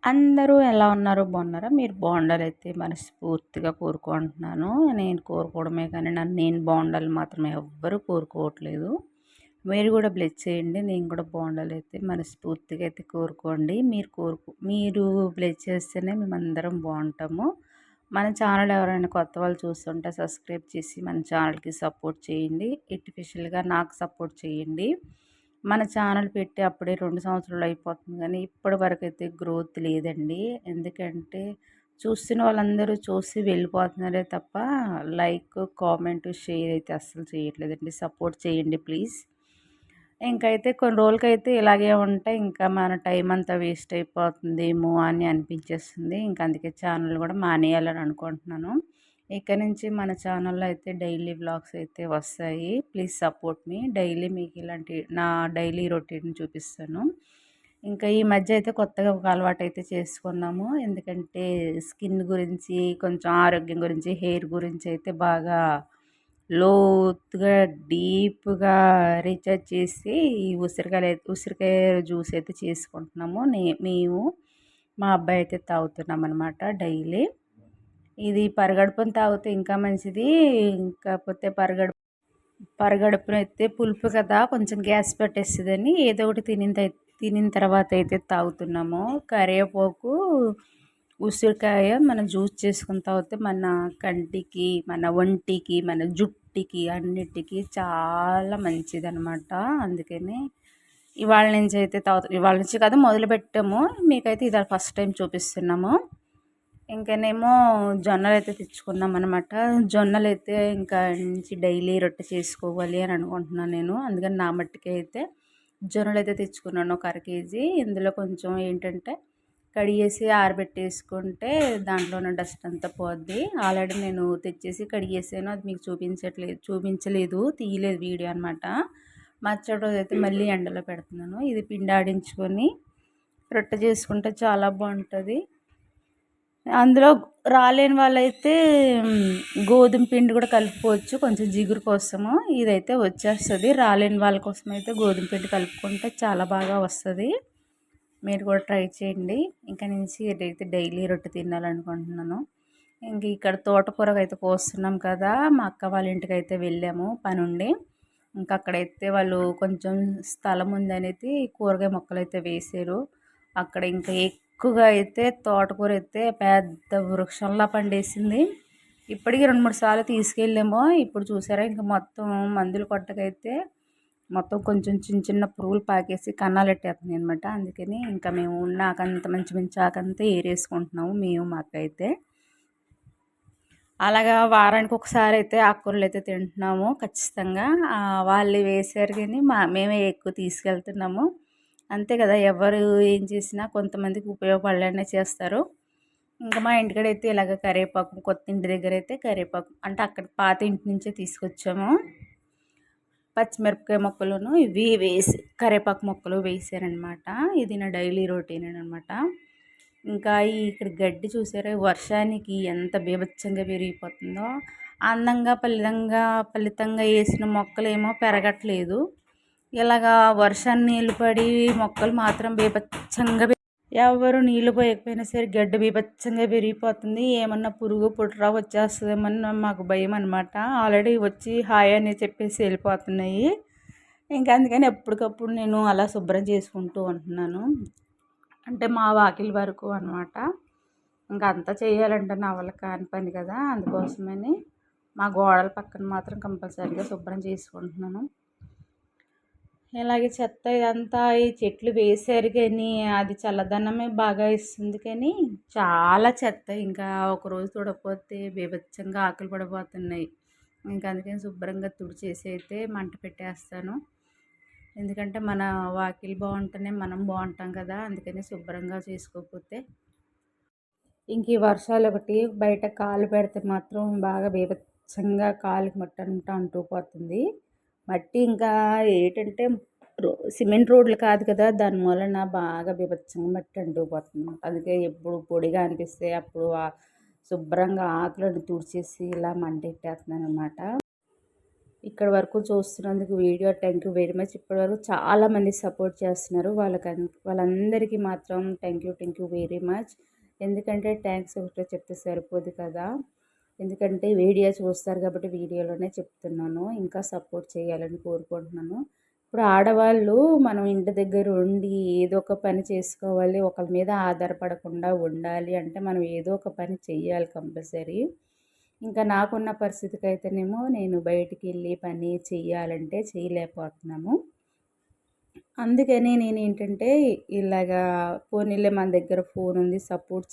అందరూ ఎలా ఉన్నారు? బాగున్నారా? మీరు బాగుండాలైతే మనస్ఫూర్తిగా కోరుకుంటున్నాను. నేను కోరుకోవడమే కానీ నేను బాగుండాలని మాత్రం ఎవ్వరూ కోరుకోవట్లేదు. మీరు కూడా బ్లెస్ చేయండి. నేను కూడా బాగుండాలైతే మనస్ఫూర్తిగా అయితే కోరుకోండి. మీరు బ్లెస్ చేస్తేనే మేమందరం బాగుంటాము. మన ఛానల్ ఎవరైనా కొత్త వాళ్ళు చూస్తుంటే సబ్స్క్రైబ్ చేసి మన ఛానల్‌కి సపోర్ట్ చేయండి. ఎస్పెషల్‌గా నాకు సపోర్ట్ చేయండి. మన ఛానల్ పెట్టి అప్పుడే 2 సంవత్సరాలు అయిపోతుంది కానీ ఇప్పటి వరకైతే గ్రోత్ లేదండి. ఎందుకంటే చూస్తున్న వాళ్ళందరూ చూసి వెళ్ళిపోతున్నారే తప్ప లైక్, కామెంట్, షేర్ అయితే అస్సలు చేయట్లేదండి. సపోర్ట్ చేయండి ప్లీజ్. ఇంకైతే కొన్ని రోజులకైతే ఇలాగే ఉంటే ఇంకా మన టైం అంతా వేస్ట్ అయిపోతుందేమో అని అనిపించేస్తుంది. ఇంక అందుకే ఛానల్ కూడా మానేయాలని అనుకుంటున్నాను. ఇక నుంచి మన ఛానల్లో అయితే డైలీ వ్లాగ్స్ అయితే వస్తాయి. Please support me. డైలీ మీకు ఇలాంటి నా డైలీ రొటీన్ చూపిస్తాను. ఇంకా ఈ మధ్య అయితే కొత్తగా ఒక అలవాటు అయితే చేసుకున్నాము. ఎందుకంటే స్కిన్ గురించి, కొంచెం ఆరోగ్యం గురించి, హెయిర్ గురించి అయితే బాగా లోతుగా డీప్‌గా రీచార్జ్ చేసి ఈ ఉసిరికాయ జ్యూస్ అయితే చేసుకుంటున్నాము. మేము మా అబ్బాయి అయితే తాగుతున్నామనమాట డైలీ. ఇది పరగడుపున తాగితే ఇంకా మంచిది. కాకపోతే పరగడుపున అయితే పులుపు కదా, కొంచెం గ్యాస్ పట్టేస్తుందని ఏదో ఒకటి తినిన తర్వాత అయితే తాగుతున్నాము. కరివేపాకు, ఉసిరికాయ మనం జ్యూస్ చేసుకుని తాగితే మన కంటికి, మన ఒంటికి, మన జుట్టుకి అన్నిటికీ చాలా మంచిదనమాట. అందుకని ఇవాళ నుంచి అయితే ఇవాళ నుంచి కాదు మొదలుపెట్టాము. మీకైతే ఇది ఫస్ట్ టైం చూపిస్తున్నాము. ఇంకనేమో జొన్నలు అయితే తెచ్చుకున్నాం అనమాట. జొన్నలు అయితే ఇంకా నుంచి డైలీ రొట్టె చేసుకోవాలి అని అనుకుంటున్నాను నేను. అందుకని నా మట్టుకి అయితే జొన్నలు అయితే తెచ్చుకున్నాను ఒక అర కేజీ. ఇందులో కొంచెం ఏంటంటే కడిగేసి ఆరబెట్టేసుకుంటే దాంట్లో ఉన్న డస్ట్ అంతా పోద్ది. ఆల్రెడీ నేను తెచ్చేసి కడిగేసాను. అది మీకు చూపించలేదు, తీయలేదు వీడియో అనమాట. మరుసటి రోజు అయితే మళ్ళీ ఎండలో పెడుతున్నాను. ఇది పిండి ఆడించుకొని రొట్టె చేసుకుంటే చాలా బాగుంటుంది. అందులో రాలేని వాళ్ళైతే గోధుమ పిండి కూడా కలుపుకోవచ్చు కొంచెం జిగురు కోసము. ఇదైతే వచ్చేస్తుంది. రాలేని వాళ్ళ కోసం అయితే గోధుమ పిండి కలుపుకుంటే చాలా బాగా వస్తుంది. మీరు కూడా ట్రై చేయండి. ఇంకా నుంచి ఇదైతే డైలీ రొట్టె తినాలనుకుంటున్నాను. ఇంక ఇక్కడ తోటకూర అయితే కోస్తున్నాం కదా, మా అక్క వాళ్ళ ఇంటికి అయితే వెళ్ళాము పనుండి. ఇంకా అక్కడైతే వాళ్ళు కొంచెం స్థలం ఉందనేది కూరగాయ మొక్కలు అయితే వేసారు. అక్కడ ఇంకా ఎక్కువగా అయితే తోటకూర అయితే పెద్ద వృక్షంలా పండేసింది. ఇప్పటికీ 2-3 సార్లు తీసుకెళ్ళామో. ఇప్పుడు చూసారా ఇంకా మొత్తం మందులు కొట్టకైతే మొత్తం కొంచెం చిన్న చిన్న పురుగులు పాకేసి కన్నాలు పెట్టేస్తున్నాయి అనమాట. అందుకని ఇంకా మేము ఆకంతా మంచి మంచి ఆకంతా ఏరేసుకుంటున్నాము మేము మా అక్క అయితే. అలాగా వారానికి ఒకసారి అయితే ఆకుకూరలు అయితే తింటున్నాము ఖచ్చితంగా. వాళ్ళు వేసారు కానీ మేమే ఎక్కువ తీసుకెళ్తున్నాము. అంతే కదా, ఎవరు ఏం చేసినా కొంతమందికి ఉపయోగపడేలానే చేస్తారు. ఇంకా మా ఇంటికాడైతే ఇలాగ కరివేపాకు, కొత్త ఇంటి దగ్గర అయితే కరివేపాకు అంటే అక్కడ పాత ఇంటి నుంచే తీసుకొచ్చాము. పచ్చిమిరపకాయ మొక్కలను ఇవి వేసి కరివేపాకు మొక్కలు వేసారనమాట. ఇది నా డైలీ రొటీన్ అనమాట. ఇంకా ఇక్కడ గడ్డి చూసారా, వర్షానికి ఎంత బీభత్సంగా పెరిగిపోతుందో. అందంగా ఫలితంగా వేసిన మొక్కలేమో పెరగట్లేదు. ఇలాగా వర్షాన్ని నీళ్ళు పడి మొక్కలు మాత్రం బీభత్సంగా ఎవరు నీళ్ళు పోయకపోయినా సరే గడ్డి బీభత్సంగా పెరిగిపోతుంది. ఏమన్నా పురుగు పుట్రా వచ్చేస్తుందేమని మాకు భయం అనమాట. ఆల్రెడీ వచ్చి హాయ్ అని చెప్పేసి వెళ్ళిపోతున్నాయి. ఇంకా అందుకని ఎప్పటికప్పుడు నేను అలా శుభ్రం చేసుకుంటూ ఉంటున్నాను. అంటే మా వాకిలి వరకు అనమాట. ఇంకా అంతా చేయాలంటే నా వల్ల కాని పని కదా. అందుకోసమని మా గోడల పక్కన మాత్రం కంపల్సరీగా శుభ్రం చేసుకుంటున్నాను. ఇలాగే చెత్త ఇదంతా ఈ చెట్లు వేసారు కానీ అది చల్లదనమే బాగా ఇస్తుంది కానీ చాలా చెత్త. ఇంకా ఒకరోజు తుడకపోతే బీభత్సంగా ఆకులు పడిపోతున్నాయి. ఇంకా అందుకని శుభ్రంగా తుడిచేసి అయితే మంట పెట్టేస్తాను. ఎందుకంటే మన వాకిలి బాగుంటేనే మనం బాగుంటాం కదా. అందుకని శుభ్రంగా చేసుకోకపోతే ఇంక ఈ వర్షాలు ఒకటి బయట కాలు పెడితే మాత్రం బాగా బీభత్సంగా కాలుకి మట్టి అంతా అంటుకుపోతుంది. మట్టి ఇంకా ఏంటంటే సిమెంట్ రోడ్లు కాదు కదా, దాని మూలన బాగా బీభత్సంగా మట్టి అంటుకుపోతుంది. అందుకే ఎప్పుడు పొడిగా అనిపిస్తే అప్పుడు శుభ్రంగా ఆకులను తుడిచేసి ఇలా మంటెట్టేస్తున్నాను అనమాట. ఇక్కడ వరకు చూస్తున్నందుకు video thank you very much. ఇప్పటి వరకు చాలామంది సపోర్ట్ చేస్తున్నారు. వాళ్ళందరికీ మాత్రం థ్యాంక్ యూ వెరీ మచ్. ఎందుకంటే థ్యాంక్స్ ఒకటే చెప్తే సరిపోదు కదా. ఎందుకంటే వీడియో చూస్తారు కాబట్టి వీడియోలోనే చెప్తున్నాను. ఇంకా సపోర్ట్ చేయాలని కోరుకుంటున్నాను. ఇప్పుడు ఆడవాళ్ళు మనం ఇంటి దగ్గర ఉండి ఏదో ఒక పని చేసుకోవాలి, ఒకరి మీద ఆధారపడకుండా ఉండాలి అంటే మనం ఏదో ఒక పని చెయ్యాలి కంపల్సరీ. ఇంకా నాకున్న పరిస్థితికి అయితేనేమో నేను బయటికి వెళ్ళి పని చెయ్యాలంటే చేయలేకపోతున్నాము. అందుకని నేను ఏంటంటే ఇలాగా పోనీలే మన దగ్గర ఫోన్ ఉంది సపోర్ట్